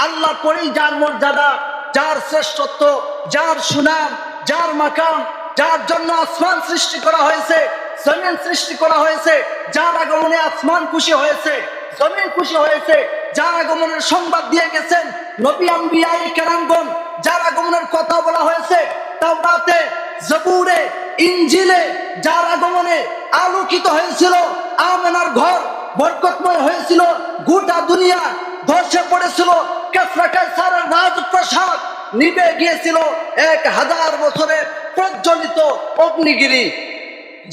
আল্লাহ করেই যার মর্যাদা, যার শ্রেষ্ঠত্ব, যার সুনাম, যার মাকাম, যার জন্য আসমান সৃষ্টি করা হয়েছে, জমিন সৃষ্টি করা হয়েছে, যার আগমনে আসমান খুশি হয়েছে, জমিন খুশি হয়েছে, যার আগমনের সংবাদ দিয়ে গেছেন নবী আম্বিয়া কেরামগণ, যার আগমনের কথা বলা হয়েছে তাওরাতে, জবুরে, ইনজিলে, যার আগমনে আলোকিত হয়েছিল আমেনার ঘর, বরকতময় হয়েছিল গোটা দুনিয়া, ধসে পড়েছিল কিসরা কায়সারের রাজপ্রাসাদ, নিভে গিয়েছিল 1000 বছরের প্রজ্বলিত অগ্নিগিরি,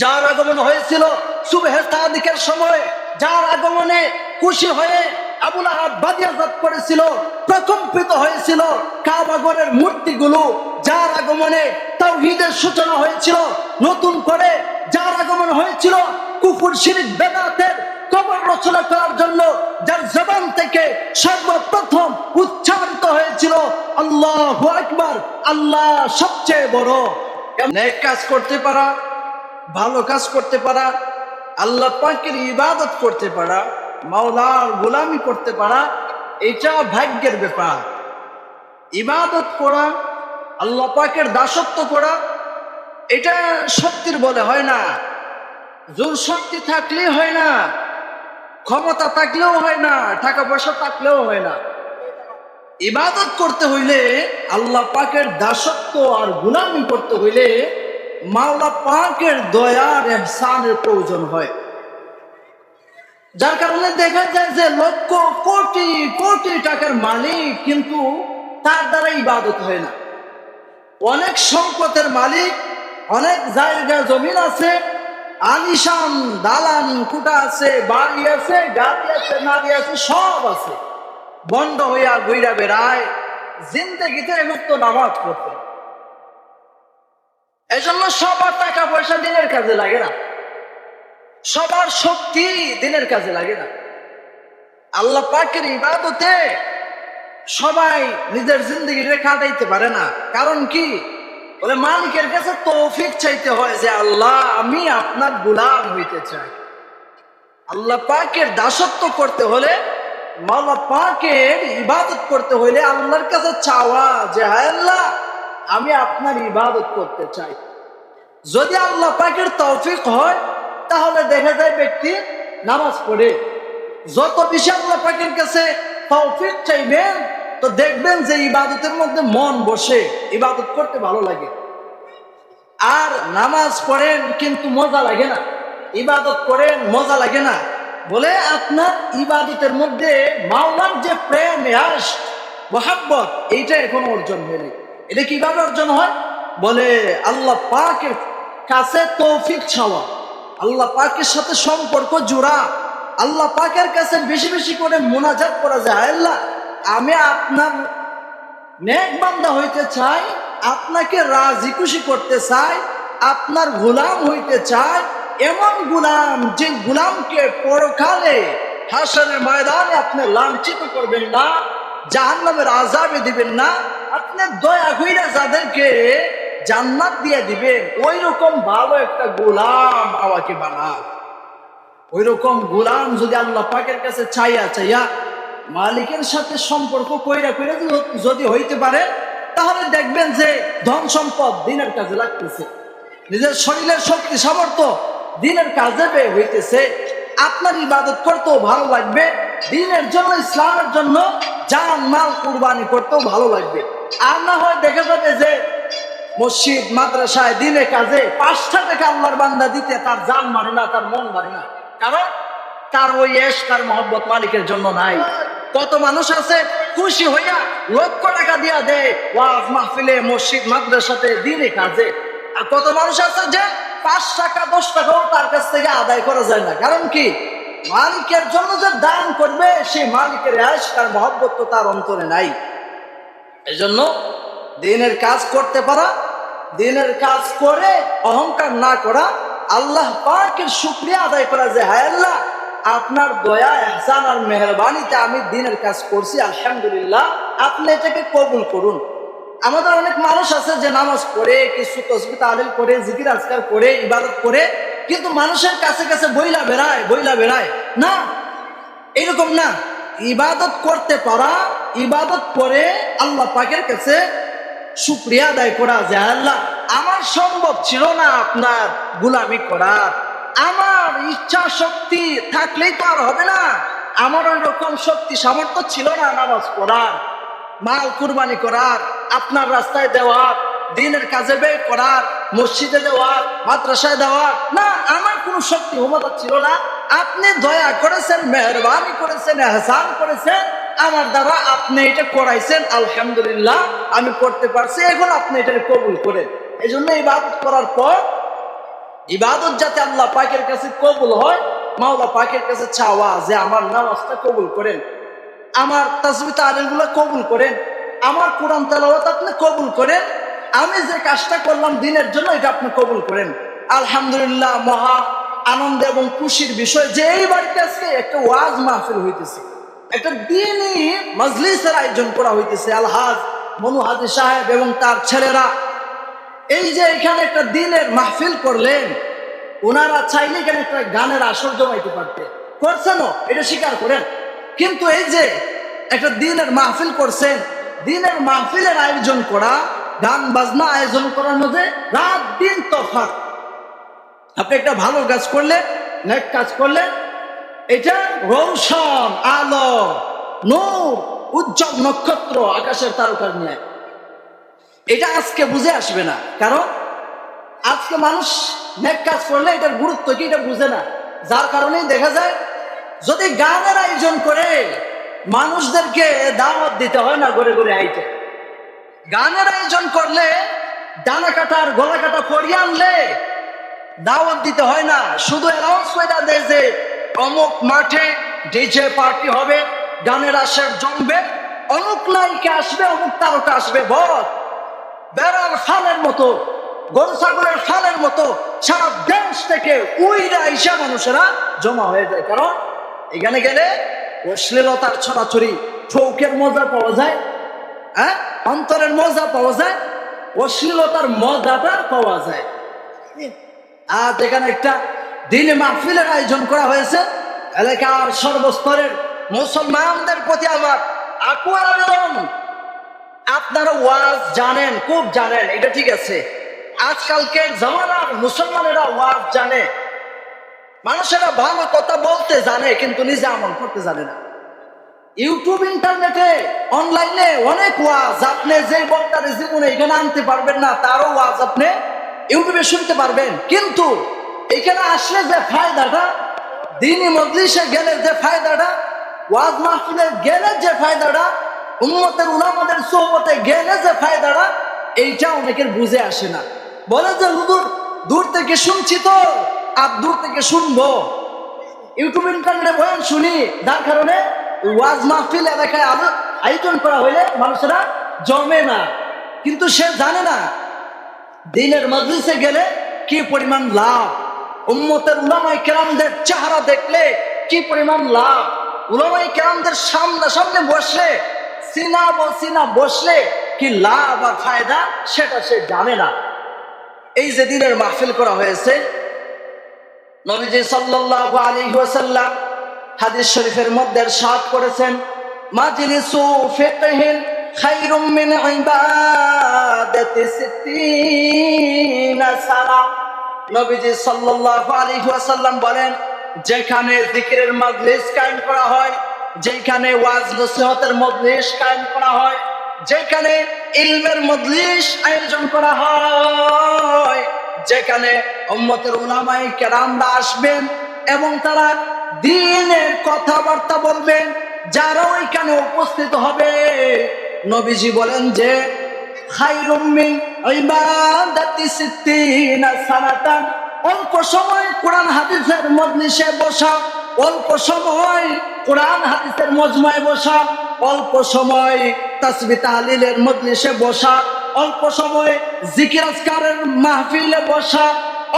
যার আগমন হয়েছিল সুবহে সাদিকের সময়, যার আগমনে খুশি হয়ে আবু লাহাব বাদিয়াত করেছিল, প্রকম্পিত হয়েছিল কাবাগরের মূর্তিগুলো, যার আগমনে তাওহীদের সূচনা হয়েছিল নতুন করে, যার আগমন হয়েছিল কুফর শিরক বেদাতের কবর রচনা করার জন্য, যার জবান থেকে সর্বপ্রথম উচ্চারিত হয়েছিল আল্লাহু আকবার, আল্লাহ সবচেয়ে বড়। নেক কাজ করতে পারা, ভালো কাজ করতে পারা, আল্লাহ পাকের ইবাদত করতে পারা, মাওলার গোলামি করতে পারা, এটা ভাগ্যের ব্যাপার। ইবাদত করা, আল্লাহ পাকের দাসত্ব করা, এটা শক্তির বলে হয় না, জোর শক্তি থাকলেই হয় না, ক্ষমতা থাকলেও হয় না, টাকা পয়সা থাকলেও হয় না। ইবাদত করতে হইলে, আল্লাহ পাকের দাসত্ব আর গোলামি করতে হইলে মাওলা পাকের দয়ার ইহসানের প্রয়োজন হয়। যার কারণে দেখা যায় যে লক্ষ কোটি কোটি টাকার মালিক, কিন্তু তার দ্বারা ইবাদত হয় না। অনেক সম্পদের মালিক, অনেক জায়গা জমিন আছে, আলিশান দালান কুটা আছে, বাড়ি আছে, গাড়ি আছে, নারী আছে, সব আছে, বন্ধ হইয়া ঘুরা বেড়ায়, জিন্দেগিতে মুক্ত নামাজ পড়তে। এজন্য সবার টাকা পয়সা দিনের কাজে লাগে না, সবার শক্তি দিনের কাজে লাগে না। আল্লাহ পাকের ইবাদতে সবাই নিজের জিন্দগি কাটাইতে পারে না। কারণ কি? বলে মালিকের কাছে তৌফিক চাইতে হয় যে আল্লাহ আমি আপনার গোলাম হইতে চাই। আল্লাহ পাকের দাসত্ব করতে হলে, মাওলা পাকের ইবাদত করতে হইলে আল্লাহর কাছে চাওয়া যে হায় আল্লাহ আমি আপনার ইবাদত করতে চাই। যদি আল্লাহ পাকের তৌফিক হয় তাহলে দেখা যায় ব্যক্তি নামাজ পড়ে। যত বেশি আল্লাহ পাকের কাছে তৌফিক চাইবেন তো দেখবেন যে ইবাদতের মধ্যে মন বসে, ইবাদত করতে ভালো লাগে। আর নামাজ পড়েন কিন্তু মজা লাগে না, ইবাদত করেন মজা লাগে না, বলে আপনার ইবাদতের মধ্যে মাওলার যে প্রেম, ইশক, মোহাব্বত, এইটা এখনো অর্জন হয়নি। এটা কিভাবে অর্জন হয়? বলে আল্লাহ পাকের কাছে তৌফিক চাওয়া, আল্লাহ পাকের সাথে সম্পর্ক জোড়া, আল্লাহ পাকের কাছে বেশি বেশি করে মুনাজাত করা যায়। আল্লাহ আমি আপনার নেক বান্দা হইতে চাই, আপনাকে রাজি খুশি করতে চাই, আপনার গোলাম হইতে চাই, এমন গোলাম যে গোলামকে পরকালে হাসরের ময়দানে আপনি লাঞ্ছিত করবেন না, জাহান্নামের আযাবে দিবেন না, আপনি দয়া কইরা যাদেরকে জান্নাত দিয়ে দিবেন, ওই রকম ভালো একটা গোলাম আমাকে বানান। ওই রকম গোলাম যদি আল্লাহ পাকের কাছে চাইয়া চাইয়া মালিকের সাথে সম্পর্ক কইরা কইরা যদি হইতে পারে, তাহলে দেখবেন যে ধন সম্পদ দিনের কাজে লাগতেছে, নিজের শরীরের শক্তি সামর্থ্য দিনের কাজে ব্যয় হইতেছে, আপনার ইবাদত করতেও ভালো লাগবে, দিনের জন্য ইসলামের জন্য জান মাল কুরবানি করতেও ভালো লাগবে। আর না হয় দেখা যাবে যে মসজিদ মাদ্রাসায় দিনে কাজে 5টা টাকা আল্লাহর বান্দা দিতে তার জান মারে না, তার মন মারে না, কারণ তার ওই ইশক আর মহব্বত মালিকের জন্য নাই। কত মানুষ আছে খুশি হইয়া লক্ষ টাকা দিয়া দেয় ওয়াজ মাহফিলে, মসজিদ মাদ্রাসাতে, দিনে কাজে। আর কত মানুষ আছে যে 5 টাকা 10 টাকাও তার কাছ থেকে আদায় করা যায় না। কারণ কি? মালিকের জন্য যে দান করবে সেই মালিকের ইশক আর মহব্বত তো তার অন্তরে নাই। এই জন্য দিনের কাজ করতে পারা, দিনের কাজ করে অহংকার না করা, আল্লাহ পাকের শুকরিয়া আদায় করা যে হায় আল্লাহ আপনার দয়া, ইহসান আর মেহেরবানিতে আমি দিনের কাজ করছি, আলহামদুলিল্লাহ আপনি এটাকে কবুল করুন। আমাদের অনেক মানুষ আছে যে নামাজ পড়ে, কিছু তাসবিহ তাহলিল করে, জিকির আজকার করে, ইবাদত করে, কিন্তু মানুষের কাছে কাছে বইলা বেড়ায় না, এরকম না। ইবাদত করতে পারা, ইবাদত করে আল্লাহ পাকের কাছে শুকরিয়া আদায় করা যে আল্লাহ আমার সম্ভব ছিল না আপনার গোলামি করার, আমার ইচ্ছা শক্তি থাকলেই তো আর হবে না, আমার ওই রকম শক্তি সামর্থ্য ছিল না নামাজ পড়ার, মাল কুরবানি করার, আপনার রাস্তায় দেওয়ার, দিনের কাজে ব্যয় করার, মসজিদে দেওয়ার, মাদ্রাসায় দেওয়ার, না আমার কোনো শক্তি ক্ষমতা ছিল না। আপনি দয়া করেছেন, মেহরবানি করেছেন, এহসান করেছেন, আমার দ্বারা আপনি এটা করাইছেন, আলহামদুলিল্লাহ আমি করতে পারছি, এখন আপনি এটা কবুল করেন। এই জন্য ইবাদত করার পর ইবাদত যাতে আল্লাহ পাকের কাছে কবুল হয়, মাওলা পাকের কাছে চাওয়া যে আমার নামাজটা কবুল করেন, আমার তাসবিহ তাহলিলগুলো কবুল করেন, আমার কোরআন তেলাওয়াত আপনি কবুল করেন, আমি যে কাজটা করলাম দিনের জন্য এটা আপনি কবুল করেন। আলহামদুলিল্লাহ, মহা আনন্দ এবং খুশির বিষয় যে এই বাড়িতে আজকে একটা ওয়াজ মাহফিল হইতেছে, একটা দ্বীনি মজলিসের আয়োজন করা হইতেছে। আলহাজ মনু হাজি সাহেব এবং তার ছেলেরা এই যে এখানে একটা দিনের মাহফিল করলেন, ওনারা চাইলে এখানে একটা গানের আসর জমাইতে পারতেন, করছেনও, এটা স্বীকার করেন। কিন্তু এই যে একটা দিনের মাহফিল করছেন, দিনের মাহফিলের আয়োজন করা, গান বাজনা আয়োজন করার মধ্যে রাত দিন তফাৎ। আপনি একটা ভালো কাজ করলে, নেক কাজ করলে, এটা রৌশন আলো, নূর, উজ্জ্বল নক্ষত্র আকাশের তারকার নিয়ে, এটা আজকে বুঝে আসবে না। কারণ আজকে মানুষ নেক কাজ করলে এটার গুরুত্ব কি এটা বুঝে না, যার কারণেই দেখা যায় যদি গানের আয়োজন করে মানুষদেরকে দাওয়াত দিতে হয় না, ঘরে ঘরে আইতে। গানের আয়োজন করলে ডানা কাটা আর গলা কাটা পরিয়ে আনলে দাওয়াত দিতে হয় না, শুধু অ্যানাউন্স করে দেয় যে অমুক মাঠে ডিজে পার্টি হবে, গানের আসর জমবে, অমুক নায়িকা আসবে, অমুক তারকা আসবে। বস বেড়ার ফালের মতো, গরু ছাগলের ফালের মতো সারা দেশ থেকে উইরা আইসা মানুষেরা জমা হয়ে যায়। কারণ এখানে গেলে অশ্লীলতার ছড়াছড়ি, চৌকের মজা পাওয়া যায়, হ্যাঁ, অন্তরের মজা পাওয়া যায়, অশ্লীলতার মজাটা পাওয়া যায়। আর এখানে একটা দিনে মাহফিলের আয়োজন করা হয়েছে, এলাকার সর্বস্তরের মুসলমানদের প্রতি আমার আকুয়ার আবেদন, আপনারা ওয়াজ জানেন, খুব জানেন, এটা ঠিক আছে। আজকালকের জামানার মুসলমানেরা ওয়াজ জানে, মানুষেরা ভালো কথা বলতে জানে, কিন্তু নিজে আমল করতে জানে না। ইউটিউব, ইন্টারনেটে, অনলাইনে অনেক ওয়াজ, আপনি যে বক্তার জীবনে এখানে আনতে পারবেন না, তারও ওয়াজ আপনি ইউটিউবে শুনতে পারবেন। কিন্তু এখানে আসলে যে ফায়দাটা, দ্বীনি মজলিসে গেলে যে ফায়দাটা, ওয়াজ মাহফিলে গেলে যে ফায়দাটা, উম্মতের উলামাদের সোহবতে গেলে যে ফায়দাটা, এইটা অনেকের বুঝে আসে না। বলে যে হুজুর দূর থেকে শুনছি তো, আর দূর থেকে শুনবো, ইউটিউব ইন্টারনেটে বয়ান শুনি, যার কারণে ওয়াজ মাহফিল এলাকায় আয়োজন করা হইলে মানুষেরা জমে না। কিন্তু সে জানে না দিনের মজলিসে গেলে কি পরিমাণ লাভ, উম্মতের উলামায়ে কেরামদের চেহারা দেখলে কি পরিমাণ লাভ, উলামায়ে কেরামদের সামনে বসলে, সিনা বসলে কি লাভ আর ফায়দা, সেটা সে জানে না। এই যে দিনের মাহফিল করা হয়েছে, নবীজি সাল্লাল্লাহু আলাইহি ওয়াসাল্লাম হাদিস শরীফের মধ্যে ইরশাদ করেছেন, মাজলিসু ফিকহিন খায়রুম মিন ইবাদাতি 60 সানা। নবীজি সাল্লাল্লাহু আলাইহি ওয়াসাল্লাম বলেন, যেখানে জিকিরের মজলিস কায়েম করা হয়, যেখানে ওয়াজ নসিহতের মজলিস কায়েম করা হয়, যেখানে ইলমের মজলিস আয়োজন করা হয়, যেখানে উম্মতের উলামায়ে কেরামরা আসবেন এবং তারা দ্বীনের কথাবার্তা বলবেন, যারা ওইখানে উপস্থিত হবে, নবীজি বলেন যে খায়রুম মিন ইবাদাতি 60 সানাতান, অল্প সময় কোরআন হাদিসের মজলিসে বসা, অল্প সময় কোরআন হাদিসের মজমায় বসা, অল্প সময় তাসবিহ তাহলিলের মজলিসে বসা, অল্প সময় জিকির আজকারের মাহফিলে বসা,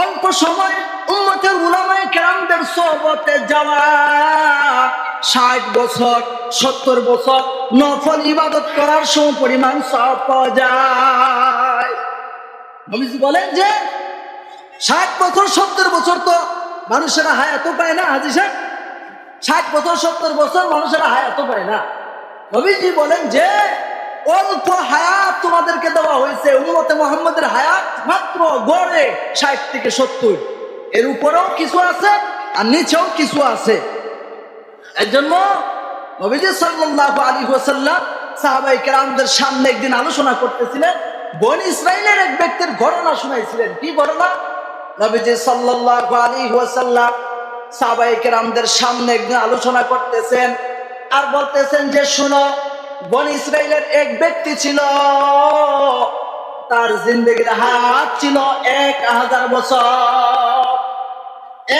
অল্প সময় উম্মতের উলামায়ে কেরামদের সোহবতে যাওয়া, 60 বছর 70 বছর নফল ইবাদত করার সমপরিমাণ সওয়াব পাওয়া যায়। নবীজি বলেন যে 60 বছর 70 বছর তো মানুষেরা হায়াতও পায় না। হাজি সাহেব 60 বছর 70 বছর মানুষেরা হায়াতও পায় না। নবীজি বলেন যে অল্প হায়াত তোমাদেরকে দেওয়া হয়েছে। উম্মতে মুহাম্মদের হায়াত মাত্র গড়ে 60 থেকে 70, এর উপরেও কিছু আছে আর নিচেও কিছু আছে। এর জন্য নবীজি সাল্লাল্লাহু আলাইহি ওয়াসাল্লাম সাহাবায়ে কেরামদের সামনে একদিন আলোচনা করতেছিলেন, বনী ইসরাইলের এক ব্যক্তির ঘটনা শুনাইছিলেন। কি ঘটনা? নবীজি সাল্লাল্লাহু আলাইহি ওয়াসাল্লাম সাহাবায়ে কেরামদের সামনে একদিন আলোচনা করতেছেন আর বলতেছেন যে শুনো, বনী ইসরাইলের এক ব্যক্তি ছিল, তার জিন্দেগির হায়াত ছিল 1000 বছর।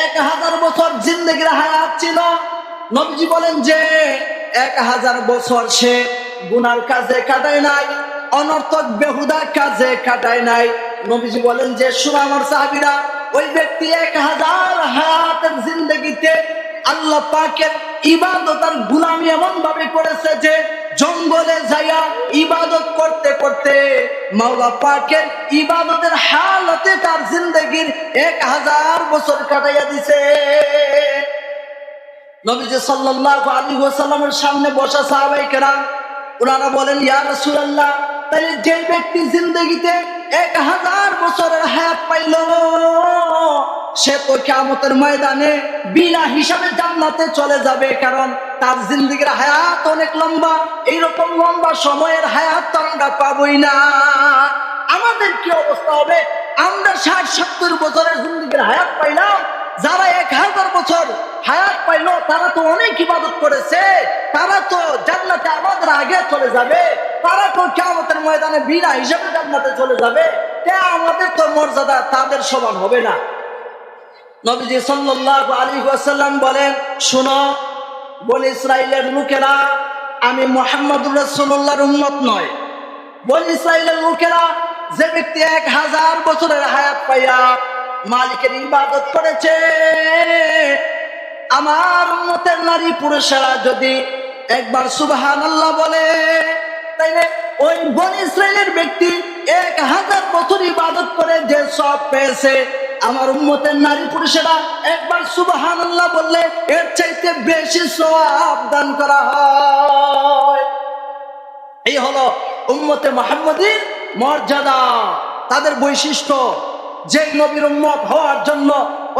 1000 বছর জিন্দেগির হায়াত ছিল। নবীজি বলেন যে 1000 বছর সে গুনার কাজে কাটায় নাই, অনর্থক বেহুদা কাজে কাটায় নাই। নবীজি বলেন যে শুনো আমার সাহাবীরা, ওই ব্যক্তি 1000 হায়াতের জিন্দেগিতে আল্লাহ পাকের ইবাদত আর গোলামি এমন ভাবে করেছে যে জঙ্গলে যাইয়া ইবাদত করতে করতে মাওলা পাকের ইবাদতের হালতে তার জিন্দেগির 1000 বছর কাটাইয়া দিছে। নবীজি সাল্লাল্লাহু আলাইহি ওয়াসাল্লামের সামনে বসা সাহাবায়ে কেরাম ওনারা বলেন, ইয়া রাসূলুল্লাহ, তাহলে যে ব্যক্তি জিন্দেগিতে 1000 বছরের হায়াত পাইল সে তো কিয়ামতের ময়দানে বিনা হিসাবে জান্নাতে চলে যাবে, কারণ তার জিন্দেগির হায়াত অনেক লম্বা। এইরকম লম্বা সময়ের হায়াত তো আমরা পাবই না। আমাদের কি অবস্থা হবে? আমরা 60-70 বছরের জিন্দেগির হায়াত পাইলাম, যারা 1000 বছর হায়াত পাইলো তারা তো অনেক ইবাদত করেছে, তারা তো জান্নাতে আমাদের আগে চলে যাবে, তারা তো কিয়ামতের ময়দানে বিনা হিসাবে জান্নাতে চলে যাবে। আমাদের তো মর্যাদা তাদের সমান হবে না। নবীজি সাল্লাল্লাহু আলাইহি ওয়াসাল্লাম বলেন, শুনো বনী ইসরাইলের লোকেরা, আমি মুহাম্মদুর রাসূলুল্লাহর উম্মত নয়। বনী ইসরাইলের লোকেরা যে ব্যক্তি 1000 বছরের হায়াত পাইয়া মালিকের ইবাদত করেছে, আমার উম্মতের নারী পুরুষেরা যদি একবার সুবহানাল্লাহ বলে, তাইলে ওই বনী ইসরাইলের ব্যক্তি 1000 বছর ইবাদত করে যে সব পেয়েছে, আমার উম্মতের নারী পুরুষেরা একবার সুবহানাল্লাহ বললে এর চাইতে বেশি সওয়াব দান করা হয়। এই হলো উম্মতে মুহাম্মাদীর মর্যাদা, তাদের বৈশিষ্ট্য। যে নবীর উম্মত হওয়ার জন্য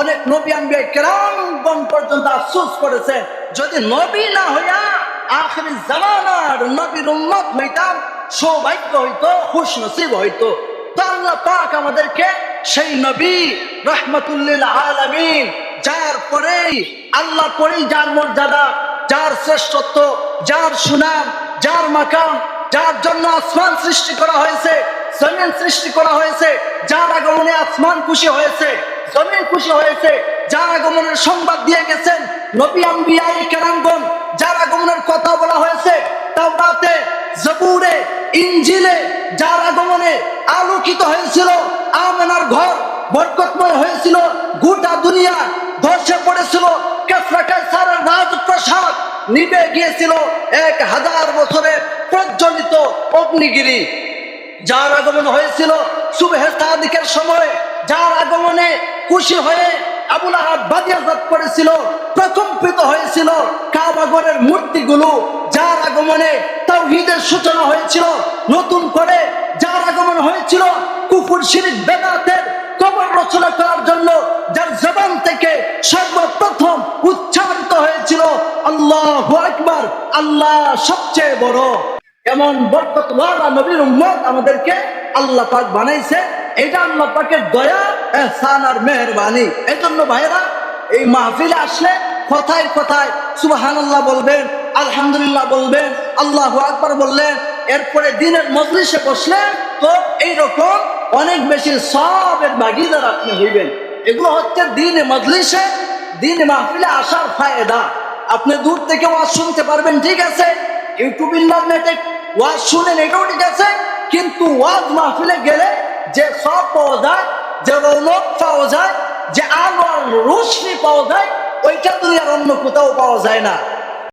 অনেক নবী আম্বিয়া কেরামগণ পর্যন্ত আফসোস করেছেন, যদি নবী না হইয়া আখিরি জামানার নবীর উম্মত হইতাম সৌভাগ্য হইতো, খুশনসিব হইতো। তো আল্লাহ পাক আমাদেরকে সেই নবী রাহমাতুল লিল আলামিন, যার পরেই আল্লাহ পরেই যার মর্যাদা, যার শ্রেষ্ঠত্ব, যার সুনাম, যার মাকাম, যার জন্য আসমান সৃষ্টি করা হয়েছে, জমিন সৃষ্টি করা হয়েছে, যার আগমনে আসমান খুশি হয়েছে, জমিন খুশি হয়েছে, যার আগমনের সংবাদ দিয়ে গেছেন নবী আম্বিয়া কেরামগণ, যার আগমনের কথা বলা হয়েছে তাওরাতে, জবুরে, ইনজিলে, যার আগমনে আলোকিত হয়েছিল আমেনার ঘর, বরকতময় হয়েছিল, গোটা দুনিয়া ধসে পড়েছিল, কিসরা কায়সারের রাজপ্রাসাদ নিভে গিয়েছিল 1000 বছরের প্রজ্বলিত অগ্নিগিরি, যার আগমন হয়েছিল সুবহে সাদিকের সময়, যার আগমনে খুশি হয়ে আবু লাহাব বাদিয়াত করেছিল, প্রকম্পিত হয়েছিল কাবাগরের মূর্তিগুলো, যার আগমনে তাওহীদের সূচনা হয়েছিল নতুন করে, যার আগমন হয়েছিল কুফর শিরক বেদাতের কবর রচনা করার জন্য, যার জবান থেকে সর্বপ্রথম উচ্চারিত হয়েছিল আল্লাহু আকবার, আল্লাহ সবচেয়ে বড়। এমন বরকতওয়ালা নবীর উম্মত আমাদেরকে আল্লাহ পাক বানাইছে। এটা আল্লাহ পাকের দয়া, ইহসান আর মেহেরবানি। এজন্য ভাইরা, এই মাহফিলে আসলে কথায় কথায় সুবহানাল্লাহ বলবেন, আলহামদুলিল্লাহ বলবেন, আল্লাহু আকবার বললেন, এরপরে দিনের মজলিসে বসলে তো এইরকম অনেক বেশি সওয়াবের ভাগীদার আপনি হইবেন। এগুলো হচ্ছে দিনে মজলিসে, দিনে মাহফিলে আসার ফায়দা। আপনি দূর থেকে ওয়াজ শুনতে পারবেন, ঠিক আছে, ইউটিউব ইন্টারনেটে ওয়াজ শুনেন, এটাও ঠিক আছে, কিন্তু ওয়াজ মাহফিলে গেলে যে সব পাওয়া যায়, যে রৌনক পাওয়া যায়, যে আলো আর রোশনি পাওয়া যায়, ওইটা দুনিয়ার অন্য কোথাও পাওয়া যায় না।